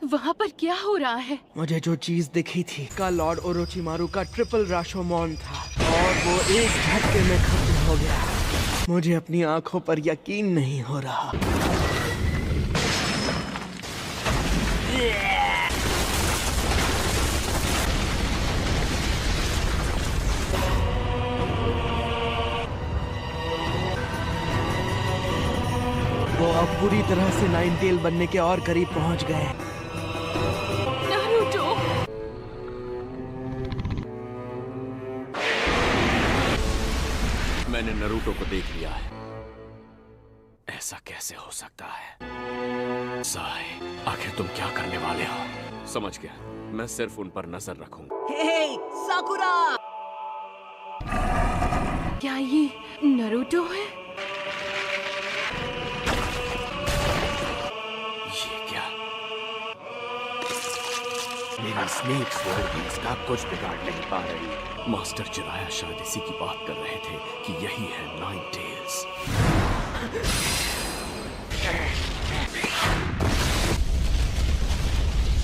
वहाँ पर क्या हो रहा है? मुझे जो चीज दिखी थी का लॉर्ड ओरोचिमारू का ट्रिपल राशोमोन था और वो एक झटके में खत्म हो गया। मुझे अपनी आंखों पर यकीन नहीं हो रहा। वो अब पूरी तरह से नाइनटेल बनने के और करीब पहुंच गए। नारुतो! मैंने नरूटो को देख लिया है। ऐसा कैसे हो सकता है? साई, आखिर तुम क्या करने वाले हो? समझ गया, मैं सिर्फ उन पर नजर रखूंगा। हे साकुरा! क्या ये नारुतो है? ये क्या? मेरी स्नेक स्वॉर्ड भी इसका कुछ बिगाड़ नहीं पा रही। मास्टर जिराया शायद इसी की बात कर रहे थे कि यही है नाइन टेल्स।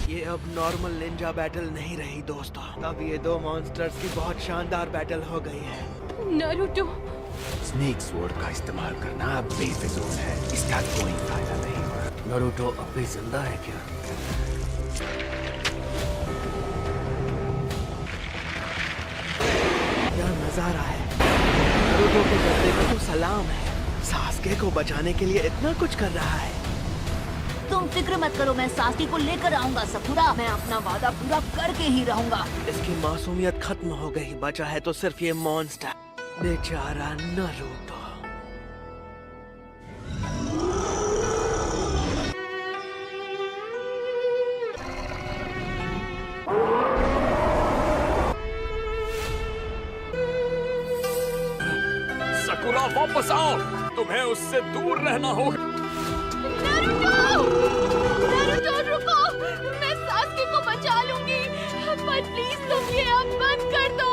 ये अब नॉर्मल निंजा बैटल नहीं रही दोस्तों। अब ये दो मॉन्स्टर्स की बहुत शानदार बैटल हो गई है। नारुतो! स्नेक स्वॉर्ड का इस्तेमाल करना अब बेफिजूल है। इसका कोई फायदा नहीं होगा। नारुतो अब भी जिंदा है क्या? क्या नजारा है। नारुतो के बदले में तो सलाम है। सास्के को बचाने के लिए इतना कुछ कर रहा है। तुम फिक्र मत करो, मैं सास्की को लेकर आऊंगा सकुरा। मैं अपना वादा पूरा करके ही रहूंगा। इसकी मासूमियत खत्म हो गई। बचा है तो सिर्फ ये मॉन्स्टर, बेचारा नारुतो। सकुरा वापस आओ, तुम्हें उससे दूर रहना होगा। नारुतो! नारुतो रुको! मैं सास्के को बचा लूंगी, पर प्लीज तुम ये अब बंद कर दो।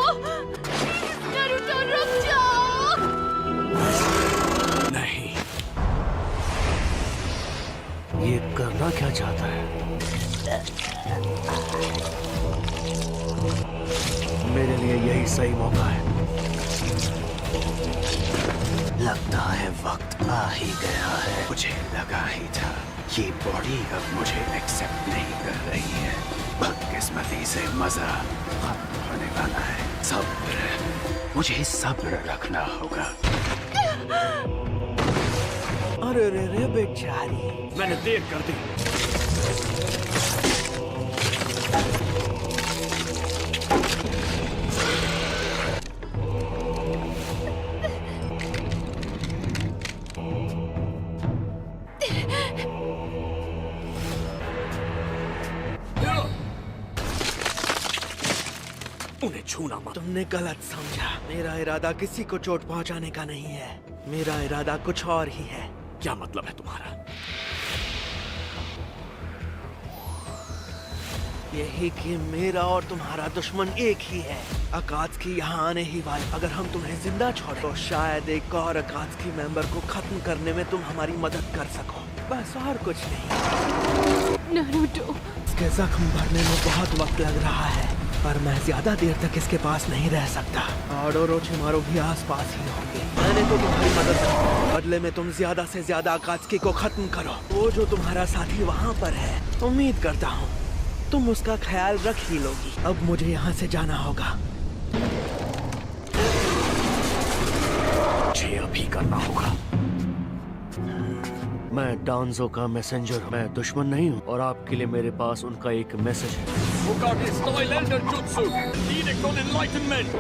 प्लीज नारुतो रुक जाओ। नहीं, ये करना क्या चाहता है? मेरे लिए यही सही मौका है। लगता है वक्त आ ही गया है। मुझे लगा ही था ये बॉडी अब मुझे एक्सेप्ट नहीं कर रही है। बदकिस्मती से मजा खत्म होने वाला है। सब्र, मुझे सब्र रखना होगा। अरे रे रे बेचारी, मैंने देर कर दी। उन्हें छूना मत। तुमने गलत समझा। मेरा इरादा किसी को चोट पहुंचाने का नहीं है। मेरा इरादा कुछ और ही है। क्या मतलब है तुम्हारा? यही कि मेरा और तुम्हारा दुश्मन एक ही है। अकात्सुकी यहाँ आने ही वाले। अगर हम तुम्हें जिंदा छोड़े तो शायद एक और अकात्सुकी मेंबर को खत्म करने में तुम हमारी मदद कर सको। बस और कुछ नहीं। नारुतो! इसके जख्म भरने में बहुत वक्त लग रहा है, पर मैं ज्यादा देर तक इसके पास नहीं रह सकता। और ओरोचिमारू भी आसपास ही होंगे। मैंने तो तुम्हारी मदद की, बदले में तुम ज्यादा से ज्यादा अकात्सुकी को खत्म करो। वो जो तुम्हारा साथी वहाँ पर है, उम्मीद करता हूँ तुम उसका ख्याल रख ही लोगी। अब मुझे यहाँ से जाना होगा। मुझे अभी करना होगा। मैं डांजो का मैसेंजर हूँ। मैं दुश्मन नहीं हूँ और आपके लिए मेरे पास उनका एक मैसेज है। Hokage style elder jutsu, edict on enlightenment.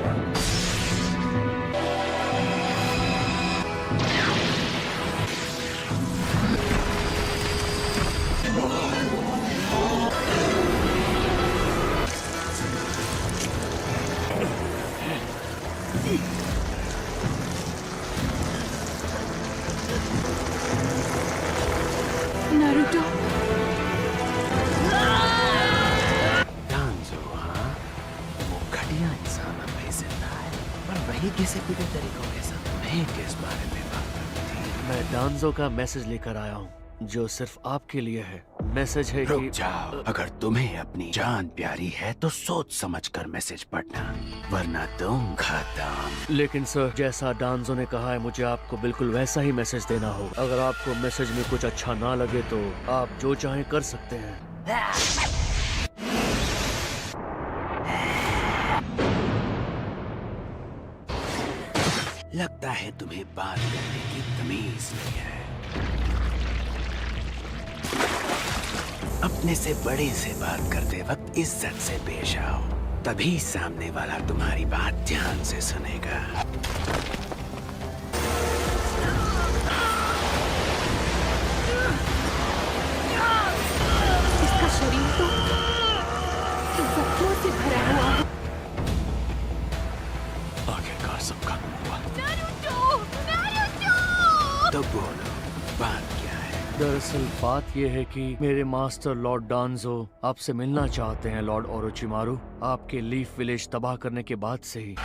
Naruto! डांजो, हाँ? वो घटिया इंसान अब भी जिंदा है, पर वही किसी पीटे तरीकों के साथ। मैं किस बारे में बात करती थी? मैं डांजो का मैसेज लेकर आया हूँ। जो सिर्फ आपके लिए है। मैसेज है रुक कि जाओ, अगर तुम्हें अपनी जान प्यारी है तो सोच समझकर मैसेज पढ़ना, वरना तुम खत्म। लेकिन सर, जैसा डांजो ने कहा है, मुझे आपको बिल्कुल वैसा ही मैसेज देना होगा। अगर आपको मैसेज में कुछ अच्छा ना लगे तो आप जो चाहें कर सकते हैं। लगता है तुम्हें बात करने की तमीज नहीं है। अपने से बड़े से बात करते वक्त इज्जत से पेश आओ, तभी सामने वाला तुम्हारी बात ध्यान से सुनेगा। इसका शरीर तो जख्मों से भरा हुआ है। आखिरकार सब खत्म हुआ। नारुतो! नारुतो! तो बोलो, बात क्या है? दरअसल बात यह है कि मेरे मास्टर लॉर्ड डांजो आपसे मिलना चाहते हैं लॉर्ड ओरोचिमारू। आपके लीफ विलेज तबाह करने के बाद से ही।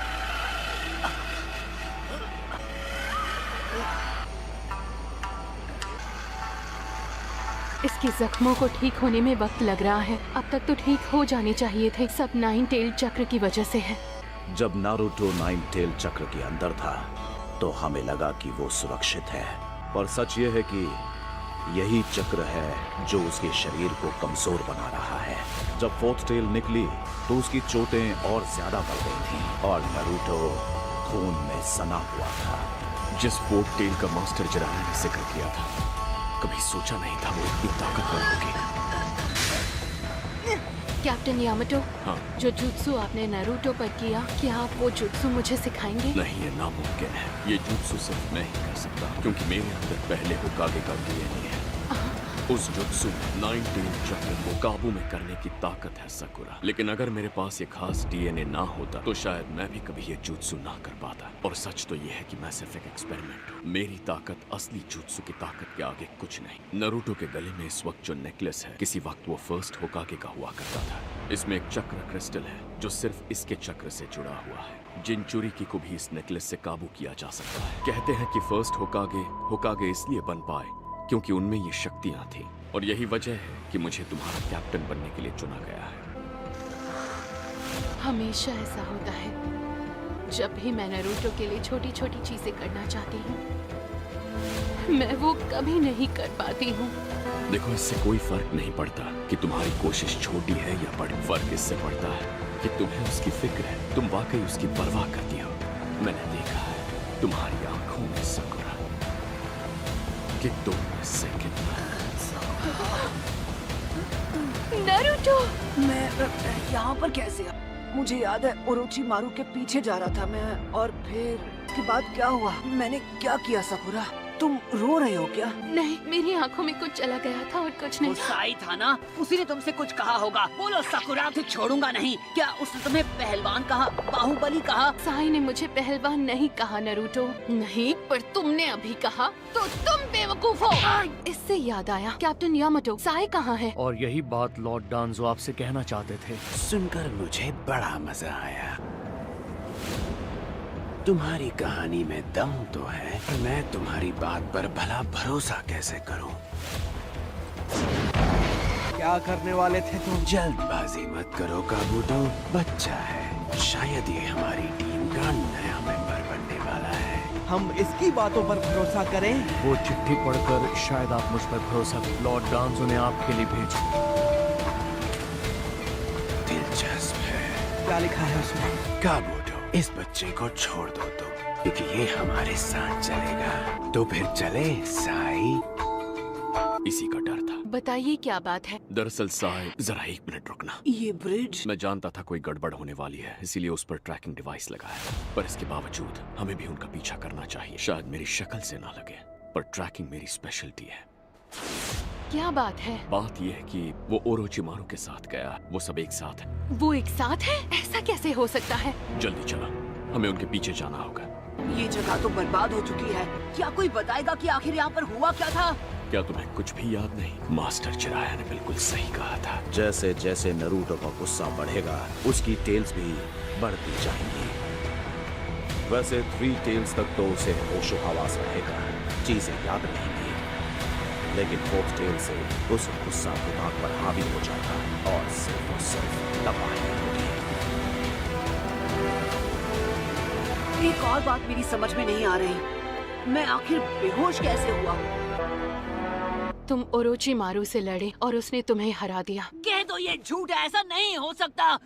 इसके जख्मों को ठीक होने में वक्त लग रहा है। अब तक तो ठीक हो जाने चाहिए थे। सब नाइन टेल चक्र की वजह से है। जब नारुतो नाइन टेल चक्र के अंदर था तो हमें लगा कि वो सुरक्षित है, पर सच ये है कि यही चक्र है जो उसके शरीर को कमजोर बना रहा है। जब फोर्थ टेल निकली तो उसकी चोटें और ज्यादा बढ़ गई थीं और नारुतो खून में सना हुआ था। जिस फोर्थ टेल का मास्टर जिराया ने जिक्र किया था, कभी सोचा नहीं था वो इतनी ताकतवर होगी। कैप्टन यामाटो, हाँ। जो जुत्सु आपने नारुतो पर किया, क्या आप वो जुत्सु मुझे सिखाएंगे? नहीं, ये नामुमकिन है। ये जुत्सु सिर्फ मैं ही कर सकता, क्योंकि मेरे अंदर पहले होकागे का डीएनए है। उस जुत्सु में नाइन टेल चक्र को काबू में करने की ताकत है सकुरा। लेकिन अगर मेरे पास ये खास डीएनए ना होता तो शायद मैं भी कभी ये जुत्सु ना कर पाता। और सच तो ये है कि मैं सिर्फ एक एक्सपेरिमेंट हूँ। मेरी ताकत असली जुत्सु की ताकत के आगे कुछ नहीं। नारुतो के गले में इस वक्त जो नेकलेस है, किसी वक्त वो फर्स्ट होकागे का हुआ करता था। इसमें एक चक्र क्रिस्टल है जो सिर्फ इसके चक्र से जुड़ा हुआ है। जिनचुरिकी को भी इस नेकलेस से काबू किया जा सकता है। कहते हैं कि फर्स्ट होकागे इसलिए बन पाए क्योंकि उनमें ये शक्तियां थी। और यही वजह है कि मुझे तुम्हारा कैप्टन बनने के लिए चुना गया है। हमेशा ऐसा होता है। जब भी मैं नारुतो के लिए छोटी छोटी चीजें करना चाहती हूँ, मैं वो कभी नहीं कर पाती हूँ। देखो, इससे कोई फर्क नहीं पड़ता कि तुम्हारी कोशिश छोटी है या बड़ी। फर्क इससे पड़ता है कि तुम्हें उसकी फिक्र है, तुम वाकई उसकी परवाह करती हो। मैंने देखा है तुम्हारी आंखों में सकुरा कि तुम इससे कितना। नारुतो! मैं यहाँ पर कैसे? मुझे याद है ओरोचिमारू के पीछे जा रहा था मैं, और फिर उसके बाद क्या हुआ? मैंने क्या किया सकुरा? तुम रो रहे हो क्या? नहीं, मेरी आंखों में कुछ चला गया था और कुछ नहीं। वो साई था ना, उसी ने तुमसे कुछ कहा होगा। बोलो सकुरा, तुझे छोड़ूंगा नहीं। क्या उसने तुम्हें पहलवान कहा, बाहुबली कहा? साई ने मुझे पहलवान नहीं कहा नारुतो। नहीं, पर तुमने अभी कहा तो तुम बेवकूफ हो। इससे याद आया, कैप्टन यामाटो, साई कहाँ है? और यही बात लॉर्ड डांजो आपसे कहना चाहते थे। सुनकर मुझे बड़ा मजा आया। तुम्हारी कहानी में दम तो है, पर मैं तुम्हारी बात पर भला भरोसा कैसे करूं? क्या करने वाले थे तुम? जल्दबाजी मत करो काबूतो, बच्चा है। शायद ये हमारी टीम का नया मेंबर बनने वाला है। हम इसकी बातों पर भरोसा करें? वो चिट्ठी पढ़कर शायद आप मुझ पर भरोसा करें। लॉर्ड डांजो ने आपके लिए भेजी। दिलचस्प है। क्या लिखा है उसमें? काबूतो, इस बच्चे को छोड़ दो तुम, क्योंकि ये हमारे साथ चलेगा। तो फिर चले साई। इसी का डर था। बताइए क्या बात है? दरअसल साई, जरा एक मिनट रुकना। ये ब्रिज? मैं जानता था कोई गड़बड़ होने वाली है, इसीलिए उस पर ट्रैकिंग डिवाइस लगाया। पर इसके बावजूद हमें भी उनका पीछा करना चाहिए। शायद मेरी शक्ल से ना लगे, पर ट्रैकिंग मेरी स्पेशलिटी है। क्या बात है? बात यह है कि वो ओरोचिमारू के साथ गया। वो सब एक साथ है। वो एक साथ है? ऐसा कैसे हो सकता है? जल्दी चलो, हमें उनके पीछे जाना होगा। ये जगह तो बर्बाद हो चुकी है। क्या कोई बताएगा कि आखिर यहाँ पर हुआ क्या था? क्या तुम्हें कुछ भी याद नहीं? मास्टर चिराया ने बिल्कुल सही कहा था। जैसे जैसे नारुतो का गुस्सा बढ़ेगा उसकी टेल्स भी बढ़ती जाएंगी। वैसे 3 टेल्स तक तो उसे होशो हवास रहेगा, चीजें याद रहेंगी। लेकिन फोर्थ टेल से उस गुस्सा दिमाग पर हावी हो जाएगा और सिर्फ तबाही होगी। एक और बात मेरी समझ में नहीं आ रही, मैं आखिर बेहोश कैसे हुआ? तुम ओरोचिमारू से लड़े और उसने तुम्हें हरा दिया। कह दो ये झूठ है, ऐसा नहीं हो सकता।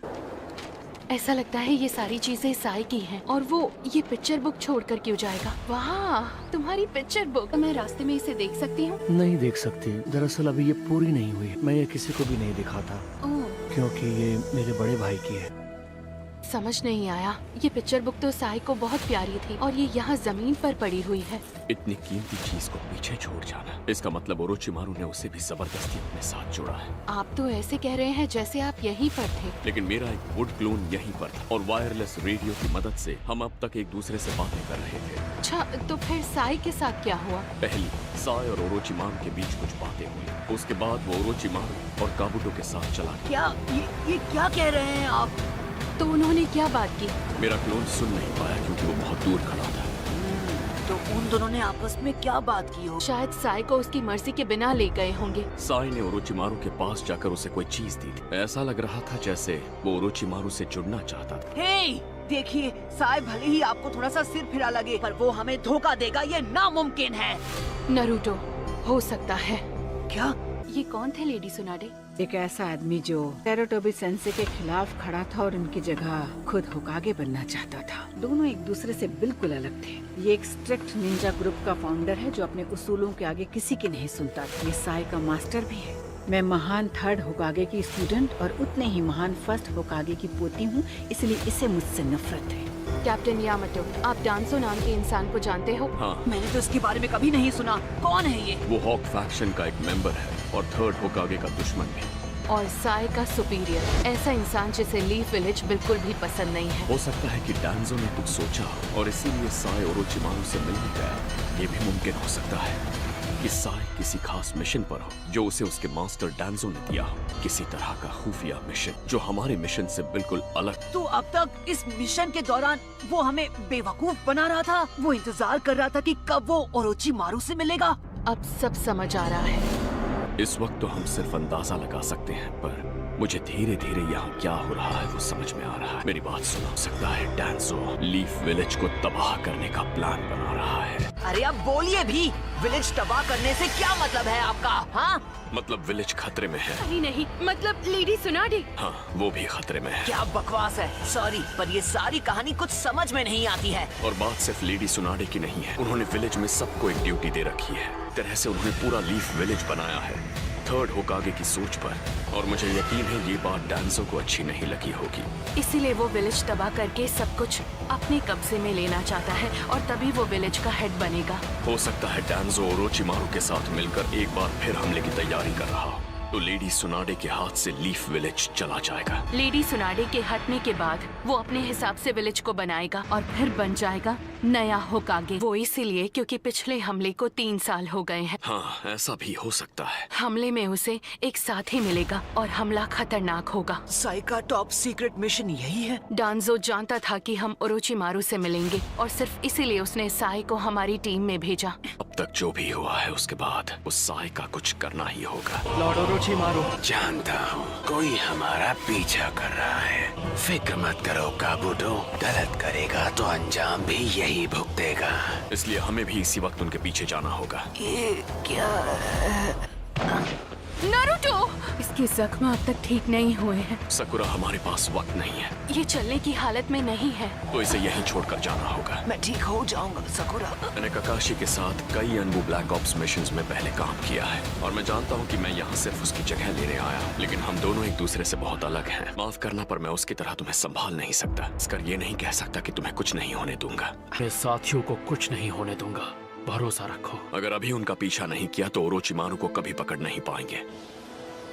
ऐसा लगता है ये सारी चीजें साई की हैं और वो ये पिक्चर बुक छोड़कर क्यों जाएगा? वाह, तुम्हारी पिक्चर बुक। मैं रास्ते में इसे देख सकती हूँ? नहीं देख सकती। दरअसल अभी ये पूरी नहीं हुई। मैं ये किसी को भी नहीं दिखाता ओह, क्योंकि ये मेरे बड़े भाई की है। समझ नहीं आया। ये पिक्चर बुक तो साई को बहुत प्यारी थी और ये यहाँ जमीन पर पड़ी हुई है। इतनी कीमती चीज को पीछे छोड़ जाना, इसका मतलब ओरोचिमारू ने उसे भी जबरदस्ती अपने साथ जोड़ा है। आप तो ऐसे कह रहे हैं जैसे आप यहीं पर थे। लेकिन मेरा एक वुड क्लोन यहीं पर था और वायरलेस रेडियो की मदद से हम अब तक एक दूसरे से बातें कर रहे थे। अच्छा, तो फिर साई के साथ क्या हुआ? पहली, साई और ओरोचिमारू के बीच कुछ बातें हुई। उसके बाद वो ओरोचिमारू और काबुटो के साथ चला गया। क्या ये क्या कह रहे हैं आप? तो उन्होंने क्या बात की? मेरा क्लोन सुन नहीं पाया क्योंकि वो बहुत दूर खड़ा था। तो उन दोनों ने आपस में क्या बात की हो? शायद साई को उसकी मर्जी के बिना ले गए होंगे। साई ने ओरोचिमारू के पास जाकर उसे कोई चीज दी थी। ऐसा लग रहा था जैसे वो ओरोचिमारू से जुड़ना चाहता था। हे, देखिए, साई भले ही आपको थोड़ा सा सिर फिरा लगे, पर वो हमें धोखा देगा, ये नामुमकिन है। नरूटो, हो सकता है। क्या? ये कौन थे लेडी सुनाडे? एक ऐसा आदमी जो टेरोटोबी सेंसे के खिलाफ खड़ा था और उनकी जगह खुद होकागे बनना चाहता था। दोनों एक दूसरे से बिल्कुल अलग थे। ये एक स्ट्रिक्ट निंजा ग्रुप का फाउंडर है जो अपने उसूलों के आगे किसी की नहीं सुनता। ये साई का मास्टर भी है। मैं महान थर्ड होकागे की स्टूडेंट और उतने ही महान फर्स्ट होकागे की पोती हूँ, इसलिए इसे मुझसे नफरत है। कैप्टन यामाटो, आप डांसो नाम के इंसान को जानते हो? हाँ, मैंने तो इसके बारे में कभी नहीं सुना। कौन है ये? वो हॉक फैक्शन का एक मेंबर है और थर्ड होकागे का दुश्मन भी। और साई का सुपीरियर, ऐसा इंसान जिसे लीफ विलेज बिल्कुल भी पसंद नहीं है। हो सकता है कि डांजो ने कुछ सोचा और इसीलिए साई ओरोचिमारू से मिलने गया। ये भी मुमकिन हो सकता है कि साई किसी खास मिशन पर हो जो उसे उसके मास्टर डांजो ने दिया हो। किसी तरह का खुफिया मिशन जो हमारे मिशन से बिल्कुल अलग। तो अब तक इस मिशन के दौरान वो हमें बेवकूफ बना रहा था। वो इंतजार कर रहा था कि कब वो ओरोचिमारू से मिलेगा। अब सब समझ आ रहा है। इस वक्त तो हम सिर्फ अंदाजा लगा सकते हैं, पर मुझे धीरे धीरे यहाँ क्या हो रहा है वो समझ में आ रहा है। मेरी बात सुनो, हो सकता है डांजो लीफ विलेज को तबाह करने का प्लान बना रहा है। अरे अब बोलिए भी, विलेज तबाह करने से क्या मतलब है आपका? हाँ, मतलब विलेज खतरे में है। अरे नहीं, मतलब लेडी सुनाडे। हाँ, वो भी खतरे में है। क्या बकवास है। सॉरी, पर ये सारी कहानी कुछ समझ में नहीं आती है। और बात सिर्फ लेडी सुनाडे की नहीं है। उन्होंने विलेज में सबको एक ड्यूटी दे रखी है। तरह से उन्होंने पूरा लीफ विलेज बनाया है थर्ड होकागे की सोच पर, और मुझे यकीन है ये बात डांसो को अच्छी नहीं लगी होगी। इसीलिए वो विलेज तबाह करके सब कुछ अपने कब्जे में लेना चाहता है और तभी वो विलेज का हेड बनेगा। हो सकता है डांजो ओरोचिमारू के साथ मिलकर एक बार फिर हमले की तैयारी कर रहा हो, तो लेडी सुनाडे के हाथ से लीफ विलेज चला जाएगा। लेडी सुनाडे के हटने के बाद वो अपने हिसाब से विलेज को बनाएगा और फिर बन जाएगा नया होकागे। वो इसीलिए क्योंकि पिछले हमले को 3 साल हो गए हैं। हाँ, ऐसा भी हो सकता है। हमले में उसे एक साथी मिलेगा और हमला खतरनाक होगा। साई का टॉप सीक्रेट मिशन यही है। डांजो जानता था कि हम ओरोचिमारू से मिलेंगे और सिर्फ इसीलिए उसने साई को हमारी टीम में भेजा। अब तक जो भी हुआ है उसके बाद उस साई का कुछ करना ही होगा। लॉर्ड ओरोचिमारू, जानता हूँ कोई हमारा पीछा कर रहा है। फिक्र मत करो काबुटो, गलत करेगा तो अंजाम भी यही भुगतेगा। इसलिए हमें भी इसी वक्त उनके पीछे जाना होगा। ये क्या है? नारुतो, इसके जख्म अब तक ठीक नहीं हुए हैं। सकुरा, हमारे पास वक्त नहीं है। ये चलने की हालत में नहीं है। तो इसे यहीं छोड़कर जाना होगा। मैं ठीक हो जाऊंगा सकुरा। मैंने ककाशी के साथ कई अनबू ब्लैक ऑप्स मिशंस में पहले काम किया है और मैं जानता हूँ कि मैं यहाँ सिर्फ उसकी जगह लेने आया हूँ, लेकिन हम दोनों एक दूसरे से बहुत अलग हैं। माफ करना, पर मैं उसकी तरह तुम्हें संभाल नहीं सकता। इसकर ये नहीं कह सकता कि तुम्हें कुछ नहीं होने दूंगा। मैं साथियों को कुछ नहीं होने दूंगा, भरोसा रखो। अगर अभी उनका पीछा नहीं किया तो ओरोचिमारू को कभी पकड़ नहीं पाएंगे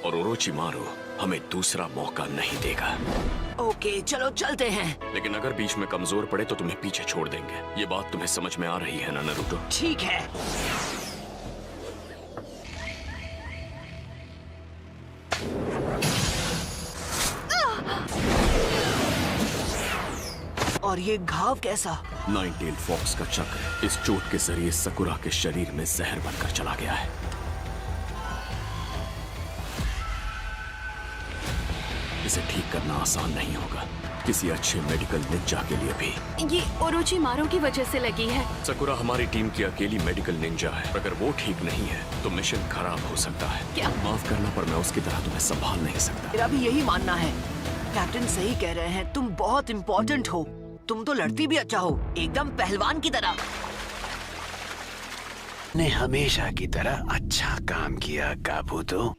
और ओरोचिमारू हमें दूसरा मौका नहीं देगा। ओके, चलो चलते हैं। लेकिन अगर बीच में कमजोर पड़े तो तुम्हें पीछे छोड़ देंगे। ये बात तुम्हें समझ में आ रही है ना नारुतो? ठीक है। और ये घाव कैसा? नाइन टेल फॉक्स का चक्र इस चोट के जरिए सकुरा के शरीर में जहर बनकर चला गया है। इसे ठीक करना आसान नहीं होगा, किसी अच्छे मेडिकल निंजा के लिए भी। ये ओरोचिमारू की वजह से लगी है। सकुरा हमारी टीम की अकेली मेडिकल निंजा है। अगर वो ठीक नहीं है तो मिशन खराब हो सकता है। क्या? माफ करना पर मैं उसकी तरह तुम्हें संभाल नहीं सकता। मेरा भी यही मानना है। कैप्टन सही कह रहे हैं, तुम बहुत इम्पोर्टेंट हो। तुम तो लड़ती भी अच्छा हो, एकदम पहलवान की तरह। ने हमेशा की तरह अच्छा काम किया काबूतो।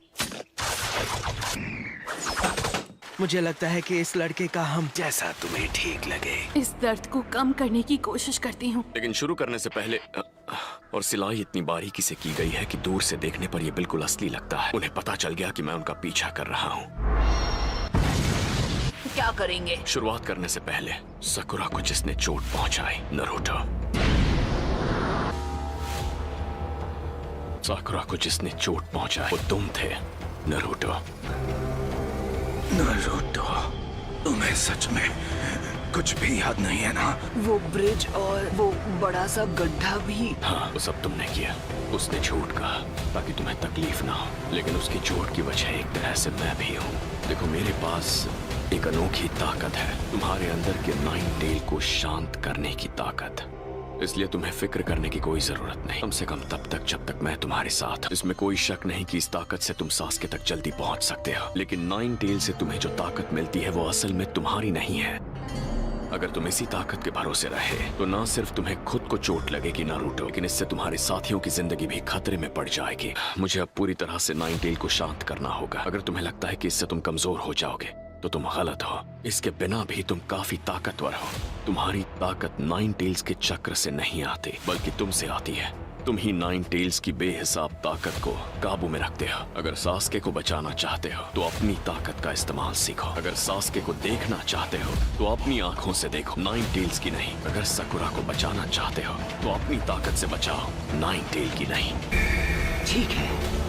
मुझे लगता है कि इस लड़के का हम जैसा तुम्हें ठीक लगे। इस दर्द को कम करने की कोशिश करती हूँ। लेकिन शुरू करने से पहले और सिलाई इतनी बारीकी से की गई है कि दूर से देखने पर यह बिल्कुल असली लगता है। उन्हें पता चल गया कि मैं उनका पीछा कर रहा हूँ। क्या करेंगे? शुरुआत करने से पहले सकुरा को जिसने चोट पहुंचाई, नारुतो। साकुरा को जिसने चोट पहुंचाई वो तुम थे, नारुतो। नारुतो, तुम्हें सच में कुछ भी याद नहीं है ना? वो ब्रिज और वो बड़ा सा गड्ढा भी। हाँ, वो सब तुमने किया। उसने झूठ कहा ताकि तुम्हें तकलीफ ना हो, लेकिन उसकी झूठ की वजह एक तरह से मैं भी हूँ। देखो, मेरे पास एक अनोखी ताकत है, तुम्हारे अंदर के नाइन टेल को शांत करने की ताकत। इसलिए तुम्हें फिक्र करने की कोई जरूरत नहीं, कम से कम तब तक जब तक मैं तुम्हारे साथ। इसमें कोई शक नहीं कि इस ताकत से तुम सास्के तक जल्दी पहुंच सकते हो, लेकिन नाइन टेल से तुम्हें जो ताकत मिलती है वो असल में तुम्हारी नहीं है। अगर तुम इसी ताकत के भरोसे रहे तो ना सिर्फ तुम्हें खुद को चोट लगेगी नारुतो, लेकिन इससे तुम्हारे साथियों की जिंदगी भी खतरे में पड़ जाएगी। मुझे अब पूरी तरह से नाइन टेल को शांत करना होगा। अगर तुम्हें लगता है कि इससे तुम कमजोर हो जाओगे तो तुम गलत हो। इसके बिना भी तुम काफी ताकतवर हो। तुम्हारी ताकत नाइन टेल्स के चक्र से नहीं आती, बल्कि तुमसे आती है। तुम ही नाइन टेल्स की बेहिसाब ताकत को काबू में रखते हो। अगर सास्के को बचाना चाहते हो तो अपनी ताकत का इस्तेमाल सीखो। अगर सास्के को देखना चाहते हो तो अपनी आंखों से देखो, नाइन टेल्स की नहीं। अगर सकुरा को बचाना चाहते हो तो अपनी ताकत से बचाओ, नाइन टेल की नहीं। ठीक है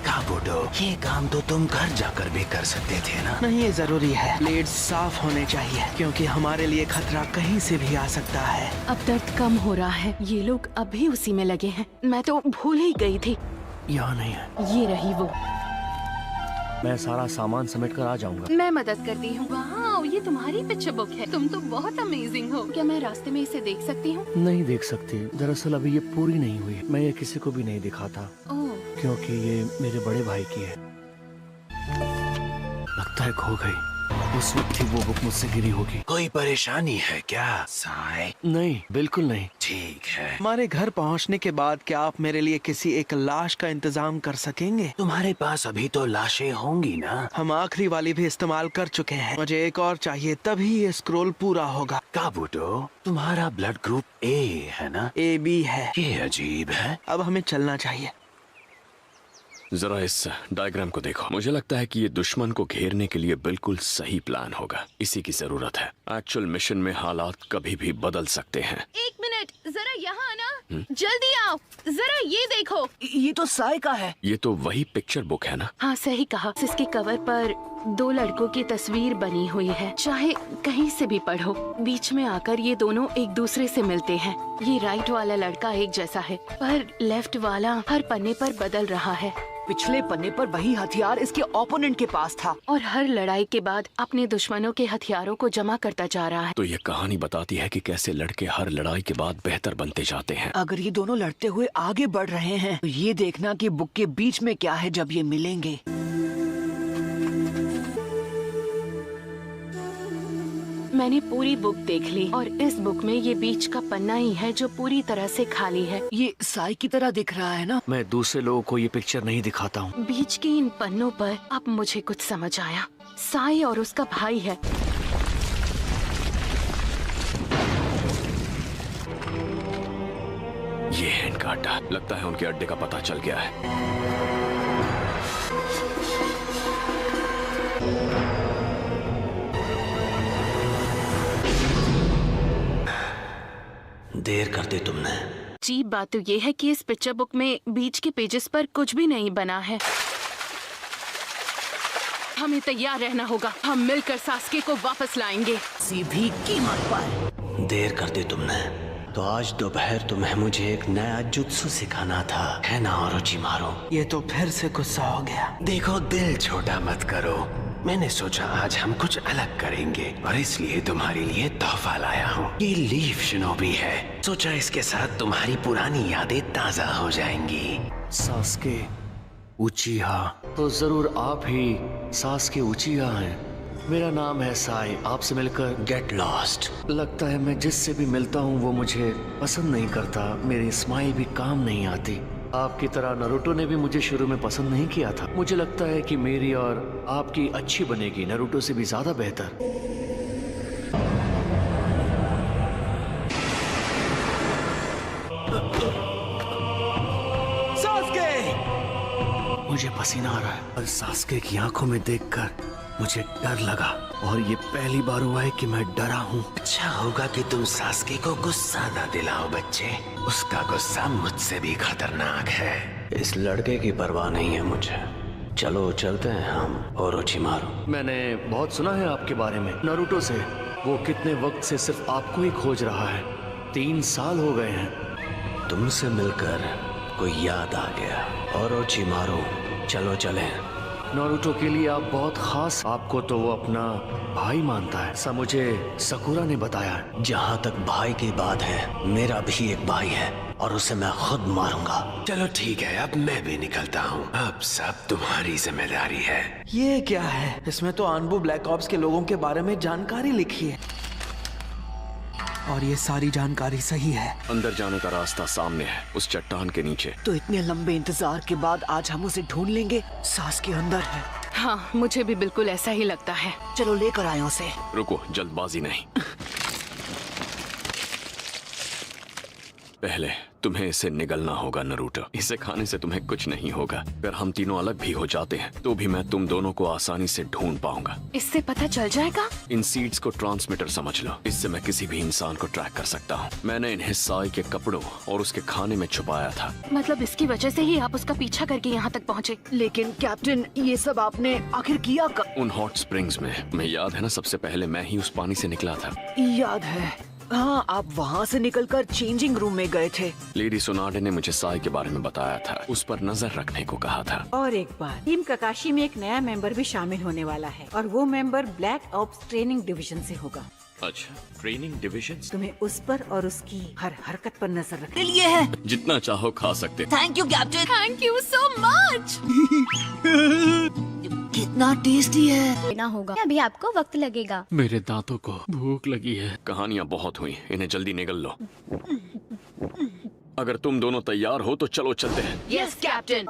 काबूतो, ये काम तो तुम घर जाकर भी कर सकते थे ना? नहीं, ये जरूरी है। ब्लेड्स साफ होने चाहिए क्योंकि हमारे लिए खतरा कहीं से भी आ सकता है। अब दर्द कम हो रहा है। ये लोग अभी उसी में लगे हैं। मैं तो भूल ही गई थी। यहाँ नहीं है। ये रही वो। मैं सारा सामान समेट कर आ जाऊंगा। मैं मदद करती हूँ। वाह, ये तुम्हारी पिक्चर बुक है। तुम तो बहुत अमेजिंग हो। क्या मैं रास्ते में इसे देख सकती हूँ? नहीं देख सकती। दरअसल अभी ये पूरी नहीं हुई। मैं ये किसी को भी नहीं दिखाता क्योंकि ये मेरे बड़े भाई की है। लगता है खो गई। उस वक्त ही वो बुक मुझसे गिरी होगी। कोई परेशानी है क्या साई? नहीं, बिल्कुल नहीं। ठीक है। हमारे घर पहुंचने के बाद क्या आप मेरे लिए किसी एक लाश का इंतजाम कर सकेंगे? तुम्हारे पास अभी तो लाशें होंगी ना? हम आखिरी वाली भी इस्तेमाल कर चुके हैं। मुझे एक और चाहिए, तभी ये स्क्रॉल पूरा होगा। काबूतो, तुम्हारा ब्लड ग्रुप ए है ना? AB है। ये अजीब है। अब हमें चलना चाहिए। जरा इस डायग्राम को देखो। मुझे लगता है कि ये दुश्मन को घेरने के लिए बिल्कुल सही प्लान होगा। इसी की जरूरत है। एक्चुअल मिशन में हालात कभी भी बदल सकते हैं। एक मिनट, जरा यहाँ आना। जल्दी आओ, जरा ये देखो। ये तो साई का है। ये तो वही पिक्चर बुक है ना? हाँ, सही कहा। इसके कवर पर 2 लड़कों की तस्वीर बनी हुई है। चाहे कहीं से भी पढ़ो, बीच में आकर ये दोनों एक दूसरे से मिलते हैं। ये राइट वाला लड़का एक जैसा है, पर लेफ्ट वाला हर पन्ने पर बदल रहा है। पिछले पन्ने पर वही हथियार इसके ओपोनेंट के पास था और हर लड़ाई के बाद अपने दुश्मनों के हथियारों को जमा करता जा रहा है। तो ये कहानी बताती है कि कैसे लड़के हर लड़ाई के बाद बेहतर बनते जाते हैं। अगर ये दोनों लड़ते हुए आगे बढ़ रहे हैं तो ये देखना कि बुक के बीच में क्या है जब ये मिलेंगे। मैंने पूरी बुक देख ली और इस बुक में ये बीच का पन्ना ही है जो पूरी तरह से खाली है। ये साई की तरह दिख रहा है ना? मैं दूसरे लोगों को ये पिक्चर नहीं दिखाता हूँ। बीच के इन पन्नों पर अब मुझे कुछ समझ आया। साई और उसका भाई है। ये है इनका अड्डा। लगता है उनके अड्डे का पता चल गया है। देर कर दी तुमने। अजीब बात तो ये है कि इस पिक्चर बुक में बीच के पेजेस पर कुछ भी नहीं बना है। हमें तैयार रहना होगा। हम मिलकर सास्के को वापस लाएंगे। सीधी कीमत पर। देर कर दी तुमने। तो आज दोपहर तुम्हें मुझे एक नया जुत्सु सिखाना था, है ना ओरोचिमारू? ये तो फिर से गुस्सा हो गया। देखो, दिल छोटा मत करो। मैंने सोचा आज हम कुछ अलग करेंगे और इसलिए तुम्हारे लिए तोहफा लाया हूँ। ये लीफ शिनोबी है। सोचा इसके साथ तुम्हारी पुरानी यादें ताजा हो जाएंगी। सास्के उचिहा, तो जरूर आप ही सास्के उचिहा हैं। मेरा नाम है साई, आपसे मिलकर गेट लॉस्ट। लगता है मैं जिससे भी मिलता हूँ वो मुझे पसंद नहीं करता, मेरी स्माइल भी काम नहीं आती। आपकी तरह नरूटो ने भी मुझे शुरू में पसंद नहीं किया था। मुझे लगता है कि मेरी और आपकी अच्छी बनेगी, नरूटो से भी ज्यादा बेहतर। मुझे पसीना आ रहा है और सास्के की आंखों में देखकर मुझे डर लगा, और ये पहली बार हुआ है कि मैं डरा हूँ। अच्छा होगा कि तुम सास्के को गुस्सा न दिलाओ बच्चे। उसका गुस्सा मुझसे भी खतरनाक है। इस लड़के की परवाह नहीं है मुझे। चलो चलते हैं हम ओरोचिमारू। मैंने बहुत सुना है आपके बारे में, नरूटो से। वो कितने वक्त से सिर्फ आपको ही खोज रहा है। 3 साल हो गए हैं। तुमसे मिलकर कोई याद आ गया। ओरोचिमारू चलो चलें। नारुतो के लिए आप बहुत खास, आपको तो वो अपना भाई मानता है, ऐसा मुझे सकुरा ने बताया। जहाँ तक भाई की बात है, मेरा भी एक भाई है और उसे मैं खुद मारूंगा। चलो ठीक है, अब मैं भी निकलता हूँ। अब सब तुम्हारी जिम्मेदारी है। ये क्या है? इसमें तो आनबू ब्लैक ऑप्स के लोगों के बारे में जानकारी लिखी है, और ये सारी जानकारी सही है। अंदर जाने का रास्ता सामने है, उस चट्टान के नीचे। तो इतने लंबे इंतजार के बाद आज हम उसे ढूंढ लेंगे। सास के अंदर है। हाँ, मुझे भी बिल्कुल ऐसा ही लगता है। चलो लेकर आए उसे। रुको, जल्दबाजी नहीं। पहले तुम्हें इसे निगलना होगा नरूटो। इसे खाने से तुम्हें कुछ नहीं होगा। अगर हम तीनों अलग भी हो जाते हैं तो भी मैं तुम दोनों को आसानी से ढूंढ पाऊंगा। इससे पता चल जाएगा? इन सीड्स को ट्रांसमीटर समझ लो। इससे मैं किसी भी इंसान को ट्रैक कर सकता हूँ। मैंने इन्हें साई के कपड़ों और उसके खाने में छुपाया था। मतलब इसकी वजह से ही आप उसका पीछा करके यहाँ तक पहुँचे? लेकिन कैप्टन, ये सब आपने आखिर किया कब? उन हॉट स्प्रिंग्स में। मैं याद है ना, सबसे पहले मैं ही उस पानी से निकला था। याद है। हाँ, आप वहाँ से निकलकर चेंजिंग रूम में गए थे। लेडी सोनाडे ने मुझे साई के बारे में बताया था, उस पर नजर रखने को कहा था। और एक बार टीम ककाशी में एक नया मेंबर भी शामिल होने वाला है, और वो member black ops training division से होगा। अच्छा, ट्रेनिंग डिवीजन। तुम्हें उस पर और उसकी हर हरकत पर नजर रखने लिए है। जितना चाहो खा सकते। Thank you captain. Thank you so much. कितना टेस्टी है। लेना होगा, अभी आपको वक्त लगेगा। मेरे दांतों को भूख लगी है। कहानियाँ बहुत हुई, इन्हें जल्दी निगल लो। अगर तुम दोनों तैयार हो तो चलो चलते हैं। Yes captain.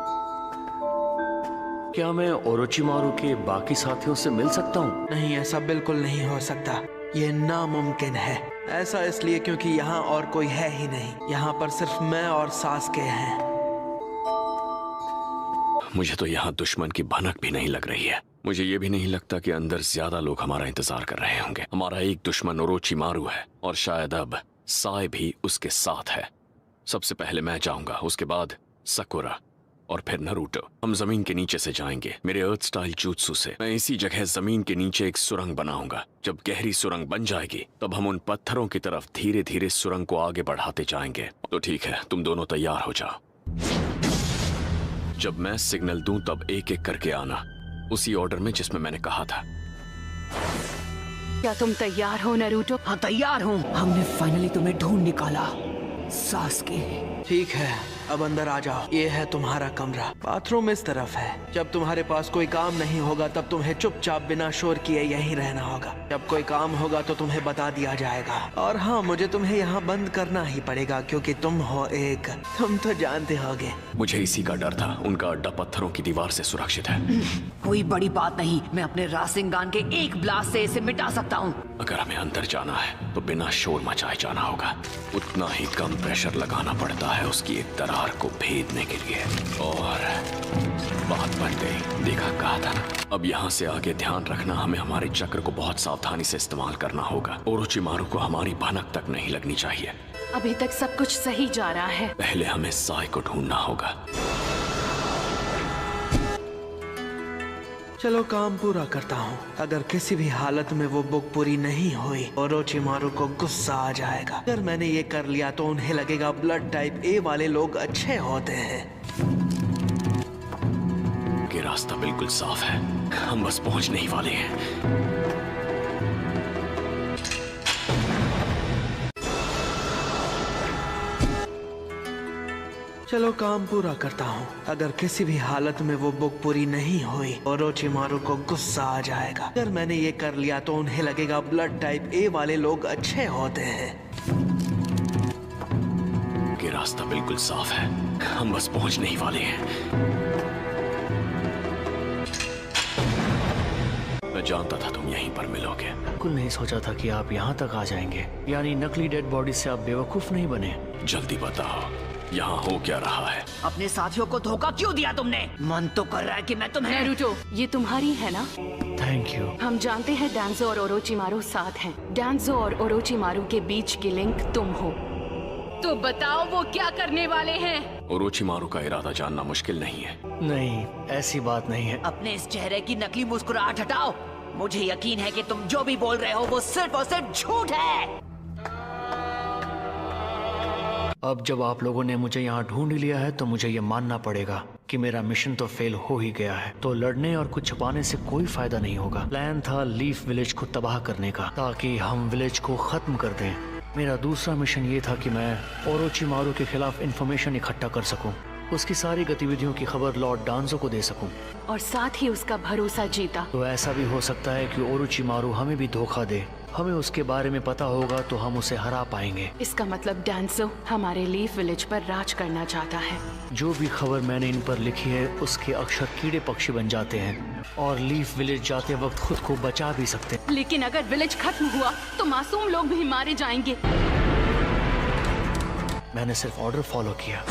क्या मैं ओरोचिमारू के बाकी साथियों से मिल सकता हूँ? नहीं, ऐसा बिल्कुल नहीं हो सकता। ये नामुमकिन है। ऐसा इसलिए क्योंकि यहाँ और कोई है ही नहीं। यहाँ पर सिर्फ मैं और सास्के हैं। मुझे तो यहाँ दुश्मन की भनक भी नहीं लग रही है। मुझे ये भी नहीं लगता कि अंदर ज्यादा लोग हमारा इंतजार कर रहे होंगे। हमारा एक दुश्मन ओरोचिमारू है और शायद अब साई भी उसके साथ है। सबसे पहले मैं जाऊंगा, उसके बाद सकुरा और फिर नरूटो। हम जमीन के नीचे से जाएंगे मेरे अर्थ स्टाइल जुत्सु से। मैं इसी जगह जमीन के नीचे एक सुरंग बनाऊंगा। जब गहरी सुरंग बन जाएगी तब हम उन पत्थरों की तरफ धीरे धीरे सुरंग को आगे बढ़ाते जाएंगे। तो ठीक है, तुम दोनों तैयार हो जाओ। जब मैं सिग्नल दूं तब एक एक करके आना, उसी ऑर्डर में जिसमें मैंने कहा था। क्या तुम तैयार हो नरूटो? हाँ, तैयार हूँ। हमने फाइनली तुम्हें ढूंढ निकाला। सास्के। ठीक है, अब अंदर आ जाओ। ये है तुम्हारा कमरा। बाथरूम इस तरफ है। जब तुम्हारे पास कोई काम नहीं होगा तब तुम्हें चुपचाप बिना शोर किए यहीं रहना होगा। जब कोई काम होगा तो तुम्हें बता दिया जाएगा। और हाँ, मुझे तुम्हें यहाँ बंद करना ही पड़ेगा क्योंकि तुम हो एक, तुम तो जानते होगे। मुझे इसी का डर था। उनका अड्डा पत्थरों की दीवार से सुरक्षित है। कोई बड़ी बात नहीं, मैं अपने रासिंगान के एक ब्लास्ट से इसे मिटा सकता हूँ। अगर हमें अंदर जाना है तो बिना शोर मचाए जाना होगा। उतना ही कम प्रेशर लगाना पड़ता है उसकी एक दरार को भेदने के लिए। और बात बन गई। देखा, कहा था ना। अब यहाँ से आगे ध्यान रखना, हमें हमारे चक्र को बहुत सावधानी से इस्तेमाल करना होगा। ओरोचिमारू को हमारी भनक तक नहीं लगनी चाहिए। अभी तक सब कुछ सही जा रहा है। पहले हमें साई को ढूंढना होगा। चलो काम पूरा करता हूँ। अगर किसी भी हालत में वो बुक पूरी नहीं हुई, ओरोचिमारू को गुस्सा आ जाएगा। अगर मैंने ये कर लिया तो उन्हें लगेगा ब्लड टाइप ए वाले लोग अच्छे होते हैं। कि रास्ता बिल्कुल साफ है। हम बस पहुंचने ही वाले हैं। चलो काम पूरा करता हूँ। अगर किसी भी हालत में वो बुक पूरी नहीं हुई ओरोचिमारू को गुस्सा आ जाएगा। अगर मैंने ये कर लिया तो उन्हें लगेगा ब्लड टाइप ए वाले लोग अच्छे होते हैं। ये रास्ता बिल्कुल साफ है, हम बस पहुंचने ही वाले हैं। मैं जानता था तुम यहीं पर मिलोगे। बिल्कुल नहीं सोचा था कि आप यहाँ तक आ जाएंगे। यानी नकली डेड बॉडी से आप बेवकूफ नहीं बने। जल्दी बताओ, यहाँ हो क्या रहा है? अपने साथियों को धोखा क्यों दिया तुमने? मन तो कर रहा है कि मैं तुम्हें। नारुतो, ये तुम्हारी है ना? Thank you. हम जानते हैं डांजो और ओरोचिमारू साथ हैं। डांजो और ओरोचिमारू के बीच की लिंक तुम हो। तो बताओ वो क्या करने वाले हैं? ओरोचिमारू का इरादा जानना मुश्किल नहीं है। नहीं, ऐसी बात नहीं है। अपने इस चेहरे की नकली मुस्कुराहट हटाओ। मुझे यकीन है कि तुम जो भी बोल रहे हो वो सिर्फ और सिर्फ झूठ है। अब जब आप लोगों ने मुझे यहाँ ढूंढ लिया है तो मुझे ये मानना पड़ेगा कि मेरा मिशन तो फेल हो ही गया है। तो लड़ने और कुछ छुपाने से कोई फायदा नहीं होगा। प्लान था लीफ विलेज को तबाह करने का, ताकि हम विलेज को खत्म कर दें। मेरा दूसरा मिशन ये था कि मैं ओरोचिमारू के खिलाफ इंफॉर्मेशन इकट्ठा कर सकूं, उसकी सारी गतिविधियों की खबर लॉर्ड डांजो को दे सकूं। और साथ ही उसका भरोसा जीता। तो ऐसा भी हो सकता है कि ओरोचिमारू हमें भी धोखा दे। हमें उसके बारे में पता होगा तो हम उसे हरा पाएंगे। इसका मतलब डांजो हमारे लीफ विलेज पर राज करना चाहता है। जो भी खबर मैंने इन पर लिखी है उसके अक्षर कीड़े पक्षी बन जाते हैं और लीफ विलेज जाते वक्त खुद को बचा भी सकते हैं। लेकिन अगर विलेज खत्म हुआ तो मासूम लोग भी मारे जाएंगे। मैंने सिर्फ ऑर्डर फॉलो किया।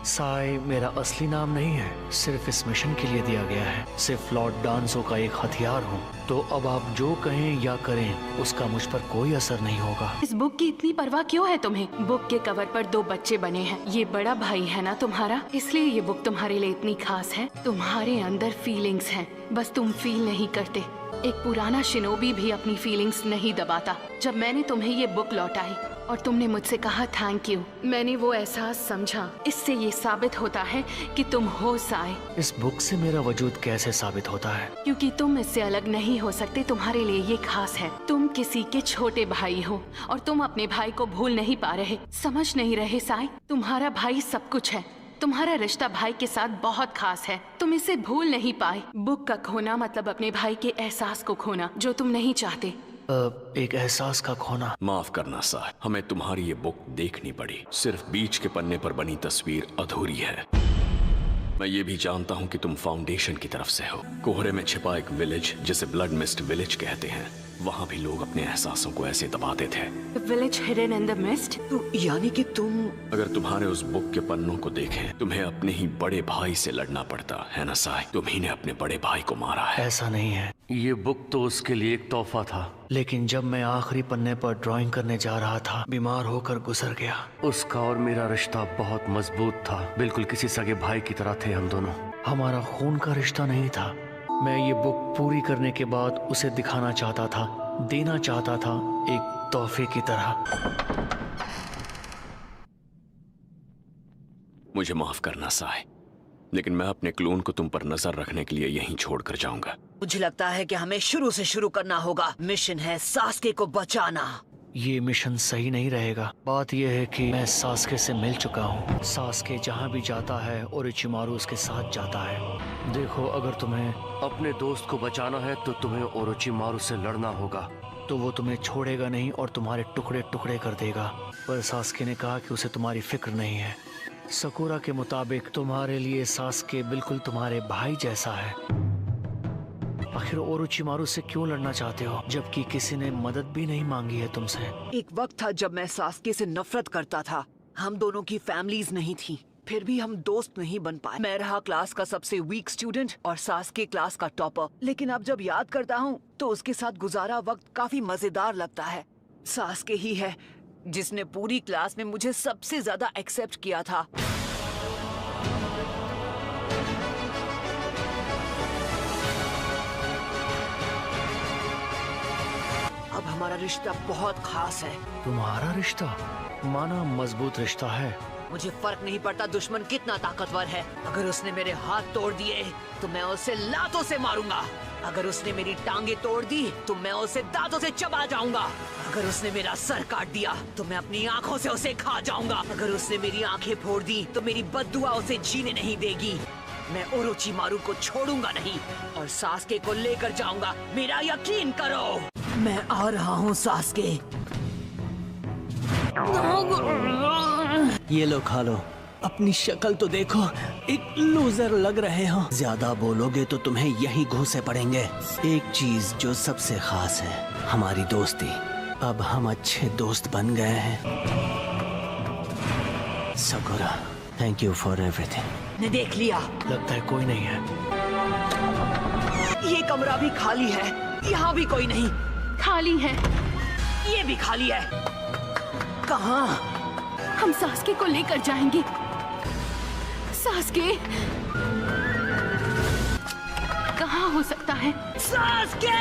साई मेरा असली नाम नहीं है, सिर्फ इस मिशन के लिए दिया गया है। सिर्फ लॉर्ड डांजो का एक हथियार हूँ। तो अब आप जो कहें या करें उसका मुझ पर कोई असर नहीं होगा। इस बुक की इतनी परवाह क्यों है तुम्हें? बुक के कवर पर 2 बच्चे बने हैं। ये बड़ा भाई है ना तुम्हारा, इसलिए ये बुक तुम्हारे लिए इतनी खास है। तुम्हारे अंदर फीलिंग्स हैं, बस तुम फील नहीं करते। एक पुराना शिनोबी भी अपनी फीलिंग्स नहीं दबाता। जब मैंने तुम्हें ये बुक लौटाई और तुमने मुझसे कहा थैंक यू, मैंने वो एहसास समझा। इससे ये साबित होता है कि तुम हो साई। इस बुक से मेरा वजूद कैसे साबित होता है? क्योंकि तुम इससे अलग नहीं हो सकते। तुम्हारे लिए ये खास है। तुम किसी के छोटे भाई हो और तुम अपने भाई को भूल नहीं पा रहे, समझ नहीं रहे साई। तुम्हारा भाई सब कुछ है। तुम्हारा रिश्ता भाई के साथ बहुत खास है। तुम इसे भूल नहीं पाए। बुक का खोना मतलब अपने भाई के एहसास को खोना जो तुम नहीं चाहते। एक एहसास का खोना। माफ करना साहब, हमें तुम्हारी ये बुक देखनी पड़ी। सिर्फ बीच के पन्ने पर बनी तस्वीर अधूरी है। मैं ये भी जानता हूँ कि तुम फाउंडेशन की तरफ से हो। कोहरे में छिपा एक विलेज जिसे ब्लड मिस्ट विलेज कहते हैं, वहाँ भी लोग अपने एहसासों को ऐसे दबाते थे। Village hidden in the mist. तो यानी कि तुम। अगर तुम्हारे उस बुक के पन्नों को देखें, तुम्हें अपने ही बड़े भाई से लड़ना पड़ता है ना साई? तुम्ही ने अपने बड़े भाई को मारा है। ऐसा नहीं है, ये बुक तो उसके लिए एक तोहफा था। लेकिन जब मैं आखिरी पन्ने पर ड्राइंग करने जा रहा था, बीमार होकर गुजर गया। उसका और मेरा रिश्ता बहुत मजबूत था, बिल्कुल किसी सगे भाई की तरह थे हम दोनों। हमारा खून का रिश्ता नहीं था। मैं ये बुक पूरी करने के बाद उसे दिखाना चाहता था, देना चाहता था, एक तोहफे की तरह। मुझे माफ करना साई, लेकिन मैं अपने क्लोन को तुम पर नजर रखने के लिए यहीं छोड़कर जाऊंगा। मुझे लगता है कि हमें शुरू से शुरू करना होगा। मिशन है सास्के को बचाना। ये मिशन सही नहीं रहेगा। बात यह है कि मैं सास्के से मिल चुका हूँ। सास्के जहाँ भी जाता है ओरोचिमारू उसके साथ जाता है। देखो, अगर तुम्हें अपने दोस्त को बचाना है तो तुम्हें ओरोचिमारू से लड़ना होगा। तो वो तुम्हें छोड़ेगा नहीं और तुम्हारे टुकड़े टुकड़े कर देगा। पर सास्के ने कहा कि उसे तुम्हारी फिक्र नहीं है। सकुरा के मुताबिक तुम्हारे लिए सास्के बिल्कुल तुम्हारे भाई जैसा है। आखिर ओरोचिमारू से क्यों लड़ना चाहते हो जबकि किसी ने मदद भी नहीं मांगी है तुमसे? एक वक्त था जब मैं सास्के से नफरत करता था। हम दोनों की फैमिलीज नहीं थी, फिर भी हम दोस्त नहीं बन पाए। मैं रहा क्लास का सबसे वीक स्टूडेंट और सास्के क्लास का टॉपर। लेकिन अब जब याद करता हूँ तो उसके साथ गुजारा वक्त काफी मजेदार लगता है। सास्के ही है जिसने पूरी क्लास में मुझे सबसे ज्यादा एक्सेप्ट किया था। हमारा रिश्ता बहुत खास है। तुम्हारा रिश्ता? माना मजबूत रिश्ता है, मुझे फर्क नहीं पड़ता दुश्मन कितना ताकतवर है। अगर उसने मेरे हाथ तोड़ दिए तो मैं उसे लातों से मारूंगा। अगर उसने मेरी टांगे तोड़ दी तो मैं उसे दांतों से चबा जाऊंगा। अगर उसने मेरा सर काट दिया तो मैं अपनी आंखों से उसे खा जाऊंगा। अगर उसने मेरी आंखें फोड़ दी तो मेरी बद्दुआ उसे जीने नहीं देगी। मैं ओरोचिमारू को छोड़ूंगा नहीं और सास्के को लेकर जाऊंगा, मेरा यकीन करो। मैं आ रहा हूँ सास्के। ये लो खा लो। अपनी शक्ल तो देखो, एक लूजर लग रहे हो। ज्यादा बोलोगे तो तुम्हें यही घूंसे पड़ेंगे। एक चीज जो सबसे खास है, हमारी दोस्ती। अब हम अच्छे दोस्त बन गए हैं। Sakura, thank you for everything. ने देख लिया, लगता है कोई नहीं है। ये कमरा भी खाली है, यहाँ भी कोई नहीं। खाली है। ये भी खाली है। कहाँ? हम सास्के को लेकर जाएंगे। सास्के कहाँ हो सकता है? सास्के!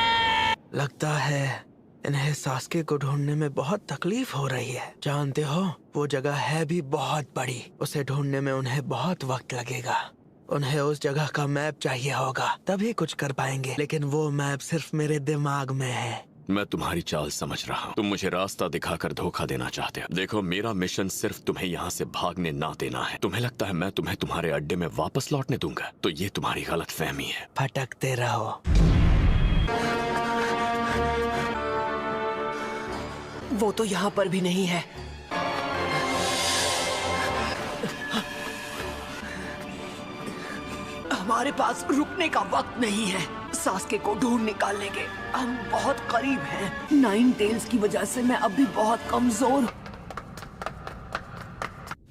लगता है इन्हें सास्के को ढूंढने में बहुत तकलीफ हो रही है। जानते हो, वो जगह है भी बहुत बड़ी। उसे ढूंढने में उन्हें बहुत वक्त लगेगा। उन्हें उस जगह का मैप चाहिए होगा, तभी कुछ कर पाएंगे। लेकिन वो मैप सिर्फ मेरे दिमाग में है। मैं तुम्हारी चाल समझ रहा हूँ। तुम मुझे रास्ता दिखाकर धोखा देना चाहते हो। देखो, मेरा मिशन सिर्फ तुम्हें यहाँ से भागने ना देना है। तुम्हें लगता है मैं तुम्हें तुम्हारे अड्डे में वापस लौटने दूंगा? तो ये तुम्हारी गलतफहमी है। भटकते रहो। वो तो यहाँ पर भी नहीं है। हमारे पास रुकने का वक्त नहीं है। सास्के को ढूंढ निकालने के हम बहुत करीब हैं। 9 टेल्स की वजह से मैं अब भी बहुत कमजोर।